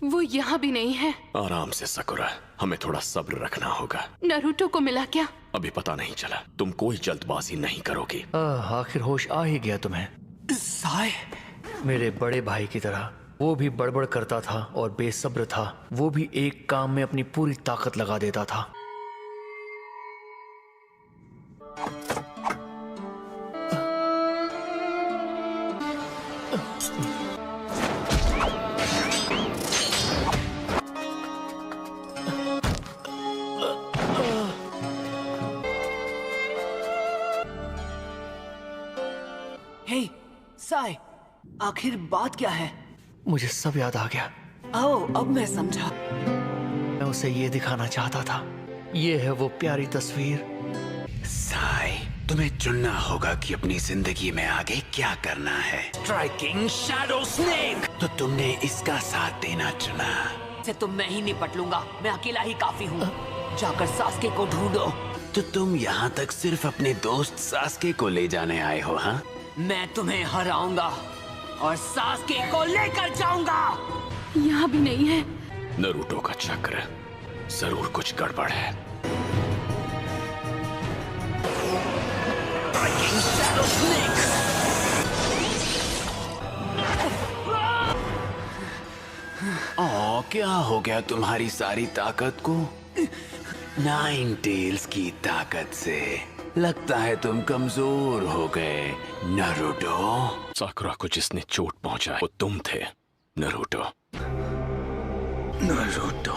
वो यहाँ भी नहीं है। आराम से सकुरा, हमें थोड़ा सब्र रखना होगा। नारुतो को मिला क्या? अभी पता नहीं चला। तुम कोई जल्दबाजी नहीं करोगी। आखिर होश आ ही गया तुम्हें। साय, मेरे बड़े भाई की तरह वो भी बड़बड़ करता था और बेसब्र था। वो भी एक काम में अपनी पूरी ताकत लगा देता था। हे साय, आखिर बात क्या है? मुझे सब याद आ गया। आओ, अब मैं समझा। मैं उसे ये दिखाना चाहता था। ये है वो प्यारी तस्वीर। साई, तुम्हें चुनना होगा कि अपनी जिंदगी में आगे क्या करना है। Striking shadow snake. तो तुमने इसका साथ देना चुना। से तुम मैं ही निपट लूंगा। मैं अकेला ही काफी हूँ। जाकर सास्के को ढूंढो। तो तुम यहाँ तक सिर्फ अपने दोस्त सास्के को ले जाने आए हो? हाँ, मैं तुम्हें हराऊंगा और सास्के को लेकर जाऊंगा। यहाँ भी नहीं है। नारुतो का चक्र, जरूर कुछ गड़बड़ है। क्या हो गया तुम्हारी सारी ताकत को? 9 टेल्स की ताकत से लगता है तुम कमजोर हो गए नारुतो। साकुरा को जिसने चोट पहुंचाई वो तुम थे नारुतो। नारुतो,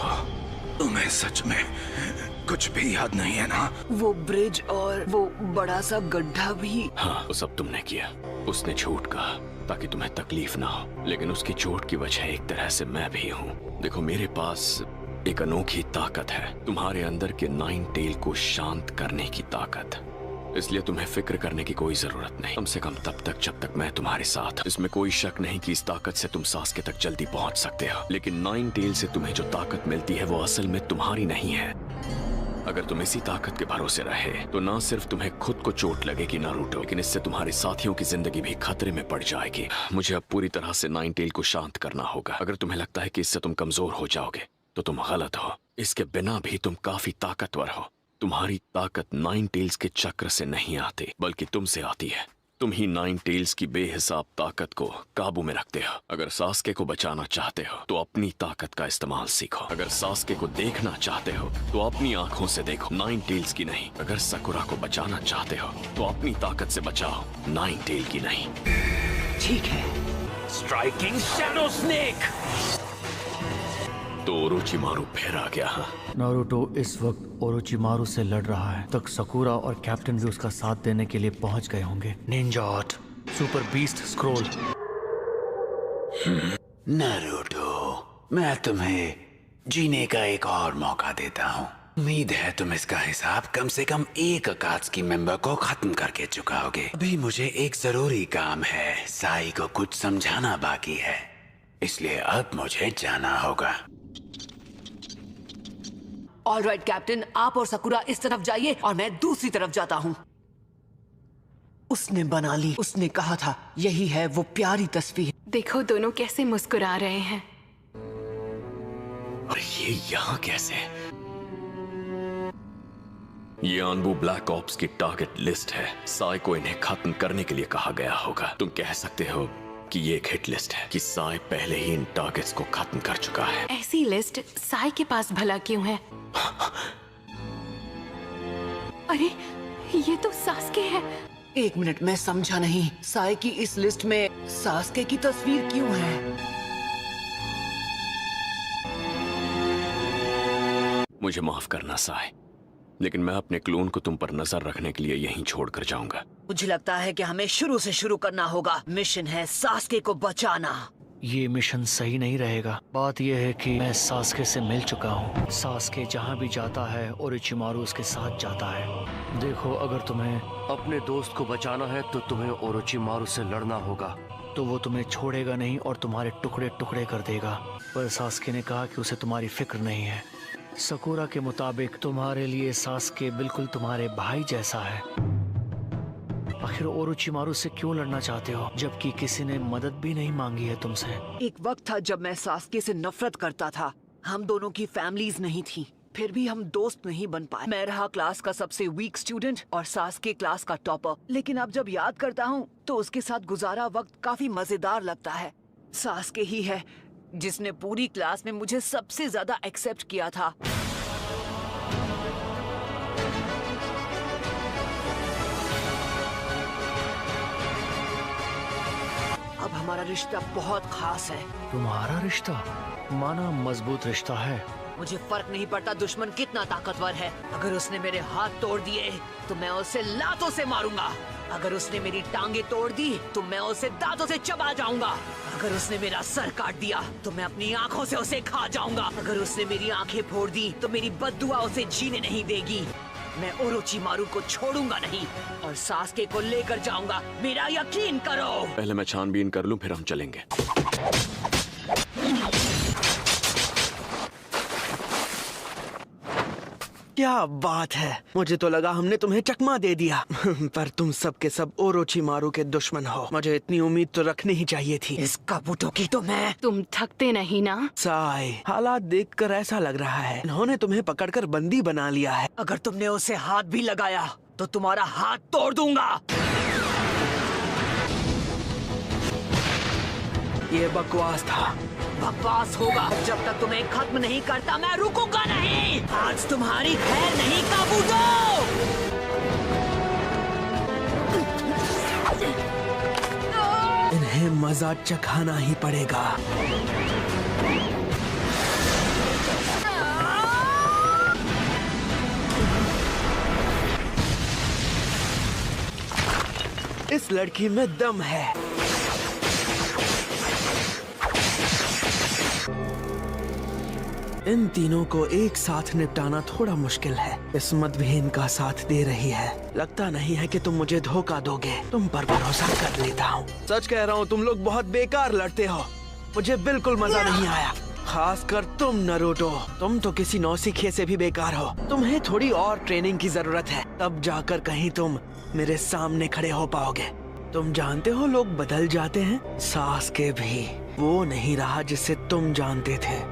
तुम्हें सच में कुछ भी याद नहीं है ना? वो ब्रिज और वो बड़ा सा गड्ढा भी। हाँ, वो सब तुमने किया। उसने झूठ कहा ताकि तुम्हें तकलीफ ना हो, लेकिन उसकी चोट की वजह एक तरह से मैं भी हूँ। देखो, मेरे पास एक अनोखी ताकत है, तुम्हारे अंदर के 9 टेल को शांत करने की ताकत। इसलिए तुम्हें फिक्र करने की कोई जरूरत नहीं, कम से कम तब तक जब तक मैं तुम्हारे साथ। इसमें कोई शक नहीं कि इस ताकत से तुम सास्के तक जल्दी पहुंच सकते हो। लेकिन 9 टेल से तुम्हें जो ताकत मिलती है वो असल में तुम्हारी नहीं है। अगर तुम इसी ताकत के भरोसे रहे तो ना सिर्फ तुम्हें खुद को चोट लगेगी नारुतो, लेकिन इससे तुम्हारे साथियों की जिंदगी भी खतरे में पड़ जाएगी। मुझे अब पूरी तरह से 9 टेल को शांत करना होगा। अगर तुम्हें लगता है कि इससे तुम कमजोर हो जाओगे तो तुम गलत हो। इसके बिना भी तुम काफी ताकतवर हो। तुम्हारी ताकत 9 टेल्स के चक्र से नहीं आती, बल्कि तुमसे आती है। तुम ही 9 टेल्स की बेहिसाब ताकत को काबू में रखते हो। अगर सास्के को बचाना चाहते हो तो अपनी ताकत का इस्तेमाल सीखो। अगर सास्के को देखना चाहते हो तो अपनी आंखों से देखो, 9 टेल्स की नहीं। अगर सकुरा को बचाना चाहते हो तो अपनी ताकत से बचाओ, 9 टेल की नहीं। ठीक है। Striking shadow snake. तो ओरोचिमारू फिर आ गया। नारुतो इस वक्त ओरोचिमारू से लड़ रहा है, तक सकुरा और कैप्टन भी उसका साथ देने के लिए पहुंच गए होंगे। Ninja art, super beast scroll. Naruto, मैं तुम्हें जीने का एक और मौका देता हूँ। उम्मीद है तुम इसका हिसाब कम से कम एक अकात्सुकी मेंबर को खत्म करके चुकाओगे। अभी मुझे एक जरूरी काम है, साई को कुछ समझाना बाकी है, इसलिए अब मुझे जाना होगा। ऑलराइट कैप्टन, आप और सकुरा इस तरफ जाइए और मैं दूसरी तरफ जाता हूँ। उसने बना ली, उसने कहा था यही है वो प्यारी तस्वीर। देखो दोनों कैसे मुस्कुरा रहे हैं। और ये यहाँ कैसे? ये अनबू ब्लैक ऑप्स की टारगेट लिस्ट है। साई को इन्हें खत्म करने के लिए कहा गया होगा। तुम कह सकते हो कि ये एक हिट लिस्ट है कि साई पहले ही इन टारगेट्स को खत्म कर चुका है। ऐसी लिस्ट साई के पास भला क्यों है? अरे ये तो सास्के है। एक मिनट, मैं समझा नहीं। साई की इस लिस्ट में सास्के की तस्वीर क्यों है? मुझे माफ करना साई, लेकिन मैं अपने क्लोन को तुम पर नजर रखने के लिए यहीं छोड़कर जाऊंगा। मुझे लगता है कि हमें शुरू से शुरू करना होगा। मिशन है सास्के को बचाना। ये मिशन सही नहीं रहेगा। बात यह है कि मैं सास्के से मिल चुका हूँ। सास्के जहाँ भी जाता है ओरोचिमारू उसके साथ जाता है। देखो, अगर तुम्हें अपने दोस्त को बचाना है तो तुम्हें ओरोचिमारू से लड़ना होगा। तो वो तुम्हें छोड़ेगा नहीं और तुम्हारे टुकड़े टुकड़े कर देगा। पर सास्के ने कहा कि उसे तुम्हारी फिक्र नहीं है। सकुरा के मुताबिक तुम्हारे लिए सास्के बिल्कुल तुम्हारे भाई जैसा है। आखिर ओरोचिमारू से क्यों लड़ना चाहते हो जबकि किसी ने मदद भी नहीं मांगी है तुमसे? एक वक्त था जब मैं सास्के से नफरत करता था। हम दोनों की फैमिलीज नहीं थी, फिर भी हम दोस्त नहीं बन पाए। मैं रहा क्लास का सबसे वीक स्टूडेंट और सास्के क्लास का टॉपर। लेकिन अब जब याद करता हूँ तो उसके साथ गुजारा वक्त काफी मजेदार लगता है। सास्के ही है जिसने पूरी क्लास में मुझे सबसे ज्यादा एक्सेप्ट किया था। अब हमारा रिश्ता बहुत खास है। तुम्हारा रिश्ता माना मजबूत रिश्ता है। मुझे फर्क नहीं पड़ता दुश्मन कितना ताकतवर है। अगर उसने मेरे हाथ तोड़ दिए तो मैं उसे लातों से मारूंगा। अगर उसने मेरी टांगे तोड़ दी तो मैं उसे दांतों से चबा जाऊंगा। अगर उसने मेरा सर काट दिया तो मैं अपनी आंखों से उसे खा जाऊंगा। अगर उसने मेरी आंखें फोड़ दी तो मेरी बद्दुआ उसे जीने नहीं देगी। मैं ओरोचिमारू को छोड़ूंगा नहीं और सास्के को लेकर जाऊंगा, मेरा यकीन करो। पहले मैं छानबीन कर लूं, फिर हम चलेंगे। क्या बात है, मुझे तो लगा हमने तुम्हें चकमा दे दिया। पर तुम सब के सब ओरोचिमारू के दुश्मन हो। मुझे इतनी उम्मीद तो रखनी ही चाहिए थी। इस कबूतों की तो मैं। तुम थकते नहीं ना? साई, हालात देखकर ऐसा लग रहा है इन्होंने तुम्हें पकड़कर बंदी बना लिया है। अगर तुमने उसे हाथ भी लगाया तो तुम्हारा हाथ तोड़ दूंगा। ये बकवास था। बकवास होगा जब तक तुम्हें खत्म नहीं करता मैं रुकूंगा नहीं। आज तुम्हारी खैर नहीं कबूतरों। इन्हें मजा चखाना ही पड़ेगा। इस लड़की में दम है। इन तीनों को एक साथ निपटाना थोड़ा मुश्किल है। किस्मत भी इनका साथ दे रही है। लगता नहीं है कि तुम मुझे धोखा दोगे। तुम पर भरोसा कर लेता हूँ। सच कह रहा हूँ, तुम लोग बहुत बेकार लड़ते हो। मुझे बिल्कुल मजा नहीं आया, खासकर तुम नारुतो। तुम तो किसी नौसिखिए से भी बेकार हो। तुम्हें थोड़ी और ट्रेनिंग की जरूरत है, तब जाकर कहीं तुम मेरे सामने खड़े हो पाओगे। तुम जानते हो लोग बदल जाते हैं, सास्के भी वो नहीं रहा जिसे तुम जानते थे।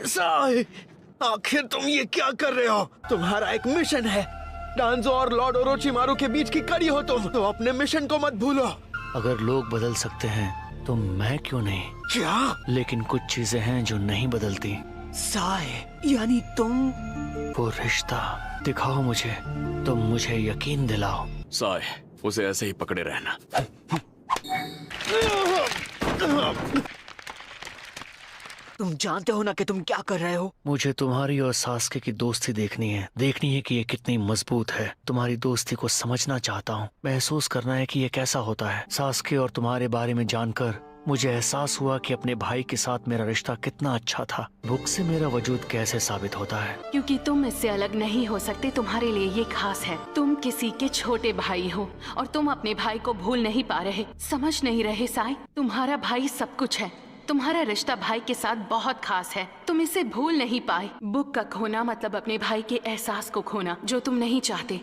साई, आखिर तुम ये क्या कर रहे हो? तुम्हारा एक मिशन है। डांजो और लॉर्ड ओरोचिमारू के बीच की कड़ी हो तुम, तो अपने मिशन को मत भूलो। अगर लोग बदल सकते हैं तो मैं क्यों नहीं? क्या? लेकिन कुछ चीजें हैं जो नहीं बदलती। साई, यानी तुम? वो रिश्ता दिखाओ मुझे, तुम मुझे यकीन दिलाओ। साई, उसे ऐसे ही पकड़े रहना। तुम जानते हो ना कि तुम क्या कर रहे हो? मुझे तुम्हारी और सास्के की दोस्ती देखनी है कि ये कितनी मजबूत है। तुम्हारी दोस्ती को समझना चाहता हूँ, महसूस करना है कि ये कैसा होता है। सास्के और तुम्हारे बारे में जानकर मुझे एहसास हुआ कि अपने भाई के साथ मेरा रिश्ता कितना अच्छा था। बुक से मेरा वजूद कैसे साबित होता है? क्योंकि तुम इससे अलग नहीं हो सकते, तुम्हारे लिए ये खास है। तुम किसी के छोटे भाई हो और तुम अपने भाई को भूल नहीं पा रहे, समझ नहीं रहे साई। तुम्हारा भाई सब कुछ है, तुम्हारा रिश्ता भाई के साथ बहुत खास है, तुम इसे भूल नहीं पाए। बुक का खोना मतलब अपने भाई के एहसास को खोना जो तुम नहीं चाहते।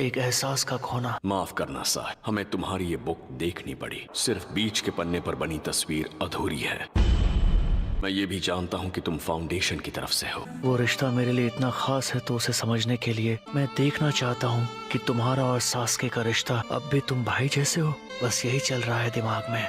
एक एहसास का खोना। माफ करना साय, हमें तुम्हारी ये बुक देखनी पड़ी। सिर्फ बीच के पन्ने पर बनी तस्वीर अधूरी है। मैं ये भी जानता हूँ कि तुम फाउंडेशन की तरफ से हो। वो रिश्ता मेरे लिए इतना खास है तो उसे समझने के लिए मैं देखना चाहता हूँ कि तुम्हारा और सास्के का रिश्ता अब भी तुम भाई जैसे हो। बस यही चल रहा है दिमाग में।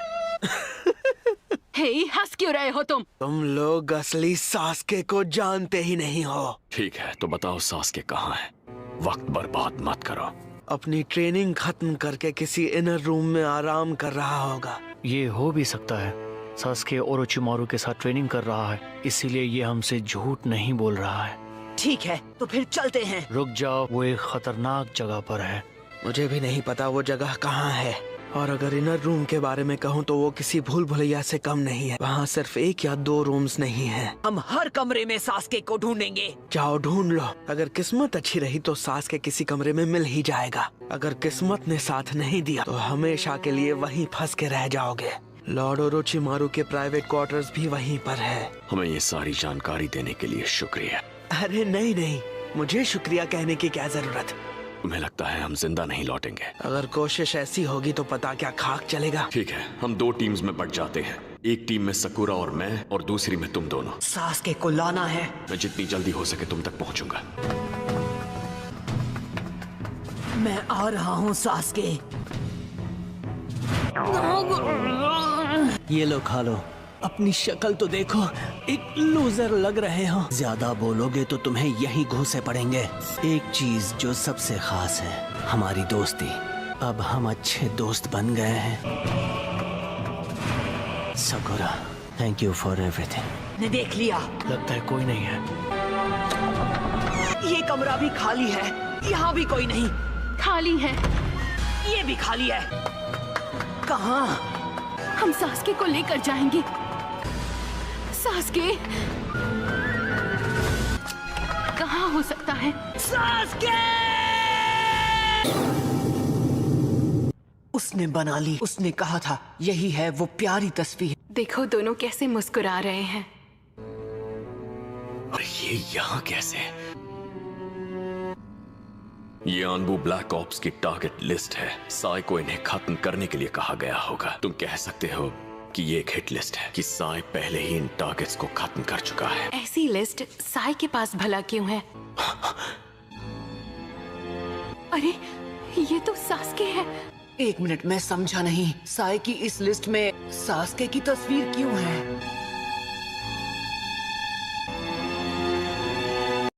हे, हंस क्यों रहे हो तुम? तुम लोग असली सास्के को जानते ही नहीं हो। ठीक है तो बताओ सास्के कहाँ है? वक्त बर्बाद मत करो। अपनी ट्रेनिंग खत्म करके किसी इनर रूम में आराम कर रहा होगा। ये हो भी सकता है। सास्के ओरोचिमारू के साथ ट्रेनिंग कर रहा है, इसीलिए ये हमसे झूठ नहीं बोल रहा है। ठीक है तो फिर चलते हैं। रुक जाओ, वो एक खतरनाक जगह पर है। मुझे भी नहीं पता वो जगह कहाँ है, और अगर इनर रूम के बारे में कहूँ तो वो किसी भूल भुलैया से कम नहीं है। वहाँ सिर्फ 1 या 2 रूम्स नहीं हैं। हम हर कमरे में सास्के को ढूंढेंगे। जाओ ढूंढ लो। अगर किस्मत अच्छी रही तो सास्के किसी कमरे में मिल ही जाएगा। अगर किस्मत ने साथ नहीं दिया तो हमेशा के लिए वहीं फंस के रह जाओगे। लॉर्ड ओरोचिमारू के प्राइवेट क्वार्टर्स भी वहीं पर है। हमें ये सारी जानकारी देने के लिए शुक्रिया। अरे नहीं नहीं, मुझे शुक्रिया कहने की क्या जरूरत। तुम्हें लगता है हम जिंदा नहीं लौटेंगे? अगर कोशिश ऐसी होगी तो पता क्या खाक चलेगा। ठीक है, हम 2 टीम्स में बट जाते हैं। एक टीम में सकुरा और मैं, और दूसरी में तुम दोनों। सास्के को लाना है। मैं जितनी जल्दी हो सके तुम तक पहुंचूंगा। मैं आ रहा हूँ सास्के। ये लो खा लो। अपनी शक्ल तो देखो, एक लूजर लग रहे हो। ज्यादा बोलोगे तो तुम्हें यही घूंसे पड़ेंगे। एक चीज जो सबसे खास है, हमारी दोस्ती। अब हम अच्छे दोस्त बन गए हैं। Sakura, thank you for everything. ने देख लिया। लगता है कोई नहीं है। ये कमरा भी खाली है। यहाँ भी कोई नहीं। खाली है। ये भी खाली है। कहाँ? हम सास्के को लेकर जाएंगे। सास्के कहाँ हो सकता है? सास्के! उसने बना ली। उसने कहा था यही है वो प्यारी तस्वीर। देखो दोनों कैसे मुस्कुरा रहे हैं। और ये यहाँ कैसे? ये अनबू ब्लैक ऑप्स की टारगेट लिस्ट है। साई को इन्हें खत्म करने के लिए कहा गया होगा। तुम कह सकते हो कि ये एक हिट लिस्ट है, कि साई पहले ही इन टारगेट्स को खत्म कर चुका है। ऐसी लिस्ट साई के पास भला क्यों है? अरे ये तो सास्के है। 1 मिनट, मैं समझा नहीं। साई की इस लिस्ट में सास्के की तस्वीर क्यों है?